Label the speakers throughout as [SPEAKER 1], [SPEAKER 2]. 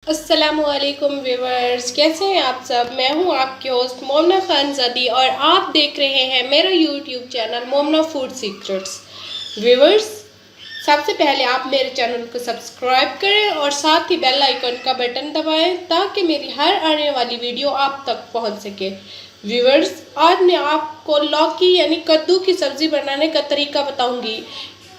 [SPEAKER 1] अस्सलामुअलैकुम व्यूवर्स, कैसे हैं आप सब। मैं हूं आपके होस्ट मोमना खानज़ादी और आप देख रहे हैं मेरा YouTube channel मोमना food secrets. Viewers, सबसे पहले आप मेरे चैनल को सब्सक्राइब करें और साथ ही बेल आइकन का बटन दबाएं ताकि मेरी हर आने वाली वीडियो आप तक पहुंच सके। व्यूवर्स, आज मैं आपको लौकी यानी कद्दू की सब्ज़ी बनाने का तरीका बताऊंगी।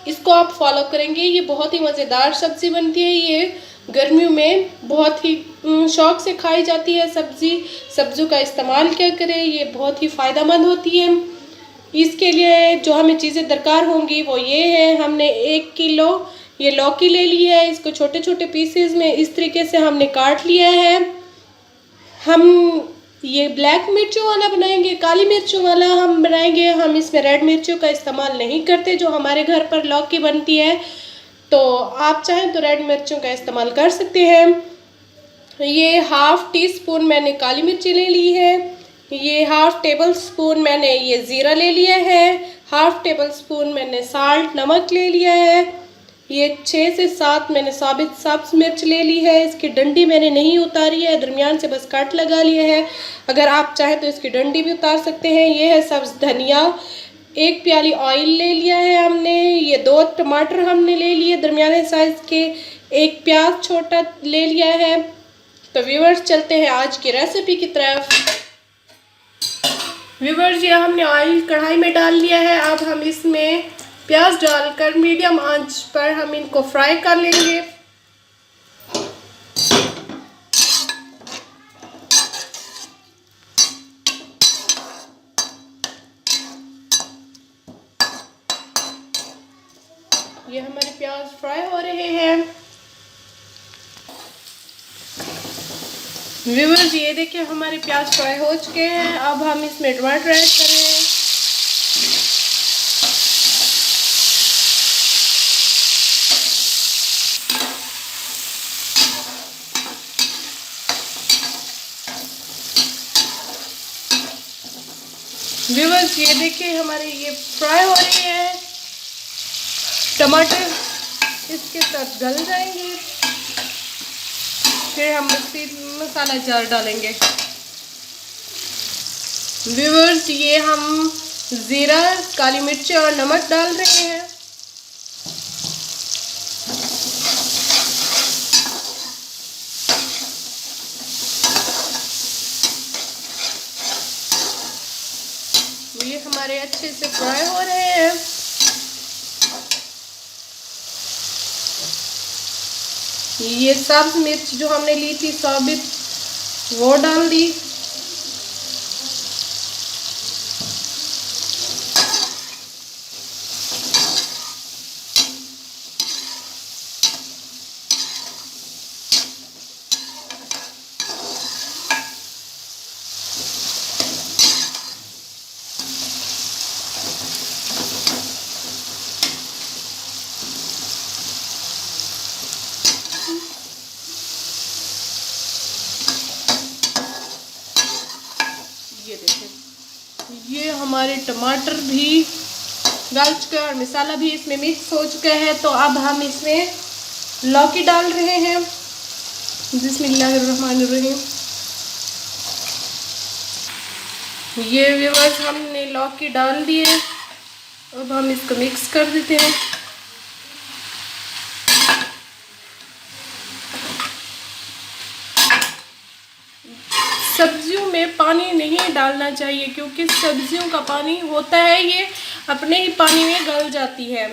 [SPEAKER 1] इसको आप फॉलो करेंगे, ये बहुत ही मज़ेदार सब्ज़ी बनती है। ये गर्मियों में बहुत ही शौक से खाई जाती है सब्जियों का इस्तेमाल क्या करें, ये बहुत ही फ़ायदेमंद होती है। इसके लिए जो हमें चीज़ें दरकार होंगी वो ये है। हमने 1 किलो ये लौकी ले ली है। इसको छोटे छोटे पीसेस में इस तरीके से हमने काट लिया है। हम ये ब्लैक मिर्चों वाला बनाएंगे, काली मिर्चों वाला हम बनाएंगे। हम इसमें रेड मिर्चों का इस्तेमाल नहीं करते जो हमारे घर पर लौकी बनती है, तो आप चाहें तो रेड मिर्चों का इस्तेमाल कर सकते हैं। ये हाफ़ टी स्पून मैंने काली मिर्ची ले ली है। ये हाफ़ टेबल स्पून मैंने ये ज़ीरा ले लिया है। हाफ़ टेबल स्पून मैंने साल्ट नमक ले लिया है। ये 6 से 7 मैंने साबित सब्ज़ मिर्च ले ली है। इसकी डंडी मैंने नहीं उतारी है, दरमियान से बस कट लगा लिया है। अगर आप चाहें तो इसकी डंडी भी उतार सकते हैं। ये है सब्ज़ धनिया। 1 प्याली ऑयल ले लिया है हमने। ये 2 टमाटर हमने ले लिए दरमियाने साइज़ के। 1 प्याज छोटा ले लिया है। तो व्यूवर्स, चलते हैं आज की रेसिपी की तरफ। व्यूवर्स, ये हमने ऑयल कढ़ाई में डाल लिया है। अब हम इसमें प्याज डालकर मीडियम आंच पर हम इनको फ्राई कर लेंगे। ये हमारे प्याज फ्राई हो रहे हैं। व्यूवर्स, ये देखिए हमारे प्याज फ्राई हो चुके हैं। अब हम इसमें टमाटर ऐड कर रहे हैं। व्यूवर्स, ये देखिए हमारे ये फ्राई हो रहे हैं। टमाटर इसके साथ गल जाएंगे, फिर हम मसाला जार डालेंगे। व्यूवर्स, ये हम ज़ीरा, काली मिर्च और नमक डाल रहे हैं। ये हमारे अच्छे से फ्राई हो रहे हैं। ये सब्ज मिर्च जो हमने ली थी साबित, वो डाल दी। ये देखें, ये हमारे टमाटर भी गल चुके हैं और मसाला भी इसमें मिक्स हो चुका है। तो अब हम इसमें लौकी डाल रहे हैं। बिस्मिल्लाहिर्रहमानिर्रहीम। ये व्यूअर्स, हमने लौकी डाल दिए। अब हम इसको मिक्स कर देते हैं। सब्जियों में पानी नहीं डालना चाहिए क्योंकि सब्जियों का पानी होता है ये अपने ही पानी में गल जाती है।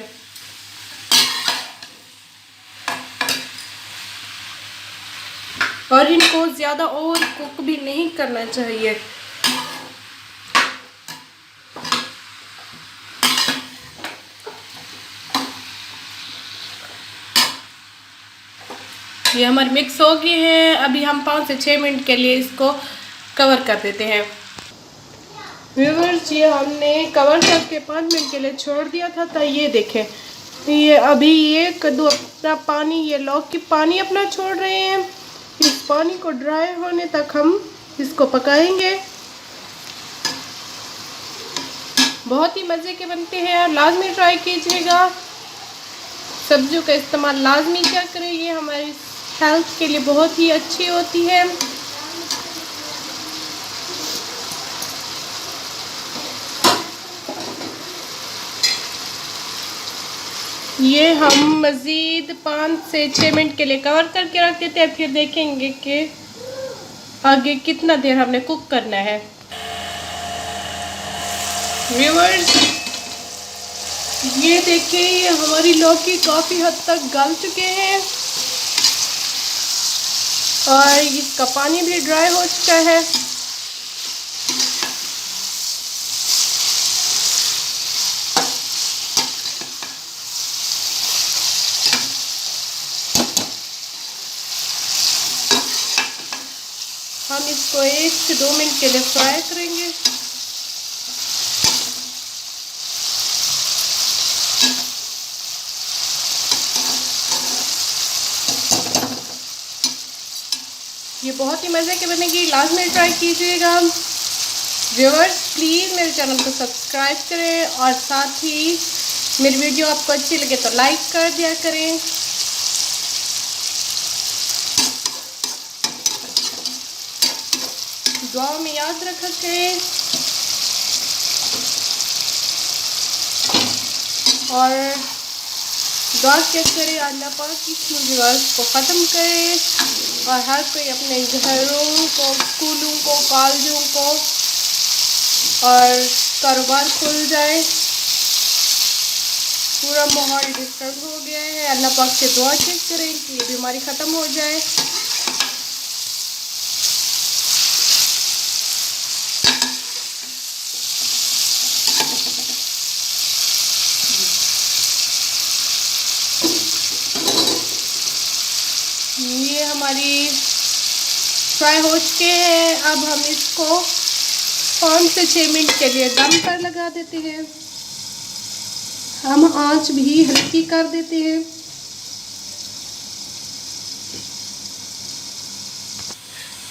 [SPEAKER 1] और इनको ज़्यादा और कुक भी नहीं करना चाहिए। ये हमारे मिक्स हो गए हैं। अभी हम 5 से 6 मिनट के लिए इसको कवर कर देते हैं। व्यूअर्स, ये हमने कवर करके 5 मिनट के लिए छोड़ दिया था। तो ये देखें, ये अभी ये कद्दू अपना पानी, ये लौकी पानी अपना छोड़ रहे हैं। इस पानी को ड्राई होने तक हम इसको पकाएंगे। बहुत ही मज़े के बनते हैं और लाजमी ट्राई कीजिएगा। सब्जियों का इस्तेमाल लाजमी क्या करें। ये हमारी हेल्थ के लिए बहुत ही अच्छी होती है। ये हम मज़ीद 5 से 6 मिनट के लिए कवर करके रख देते हैं, फिर देखेंगे कि आगे कितना देर हमने कुक करना है। व्यूअर्स, ये देखिए हमारी लौकी काफ़ी हद तक गल चुके हैं और इसका पानी भी ड्राई हो चुका है। हम इसको 1 से 2 मिनट के लिए फ्राई करेंगे। ये बहुत ही मज़े की बनेगी, लाजमी ट्राई कीजिएगा। व्यूअर्स, प्लीज़ मेरे चैनल को सब्सक्राइब करें और साथ ही मेरी वीडियो आपको अच्छी लगे तो लाइक कर दिया करें। दुआ में याद रखा करें और दुआ क्या करें अल्लाह पाक इस मुसीबत को ख़त्म करे और हर कोई अपने घरों को, स्कूलों को, कॉलेजों को और कारोबार खुल जाए। पूरा माहौल डिस्टर्ब हो गया है। अल्लाह पाक से दुआ चेक करें कि ये बीमारी ख़त्म हो जाए। ये हमारी फ्राई हो चुके हैं। अब हम इसको 5 से 6 मिनट के लिए दम पर लगा देते हैं। हम आंच भी हल्की कर देते हैं।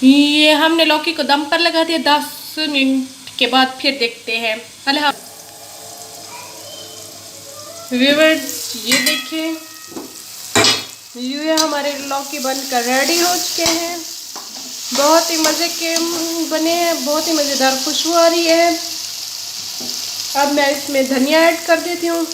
[SPEAKER 1] ये हमने लौकी को दम पर लगा दिया। 10 मिनट के बाद फिर देखते हैं। अल्लाह। व्यूअर्स, ये देखिए, ये हमारे लौकी बनकर रेडी हो चुके हैं। बहुत ही मज़े के बने हैं, बहुत ही मज़ेदार खुशबू आ रही है। अब मैं इसमें धनिया ऐड कर देती हूँ।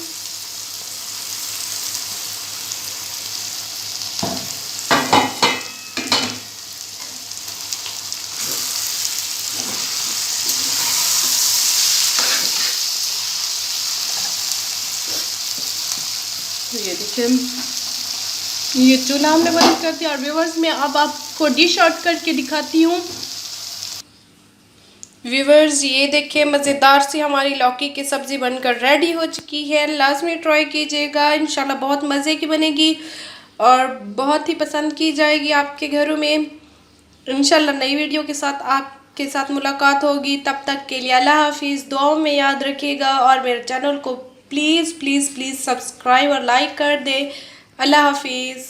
[SPEAKER 1] ये देखिए, ये चूल्हा हमने बंद कर दिया। और व्यूअर्स, मैं अब आपको डिश आउट करके दिखाती हूँ। व्यूअर्स, ये देखिए मज़ेदार सी हमारी लौकी की सब्ज़ी बनकर रेडी हो चुकी है। लाजमी ट्राई कीजिएगा, इंशाल्लाह बहुत मज़े की बनेगी और बहुत ही पसंद की जाएगी आपके घरों में। इंशाल्लाह नई वीडियो के साथ आपके साथ मुलाकात होगी। तब तक के लिए अल्लाह हाफिज़। दुआओं में याद रखिएगा और मेरे चैनल को प्लीज़ प्लीज़ प्लीज़ सब्सक्राइब और लाइक कर दे। अल्लाह हाफिज़।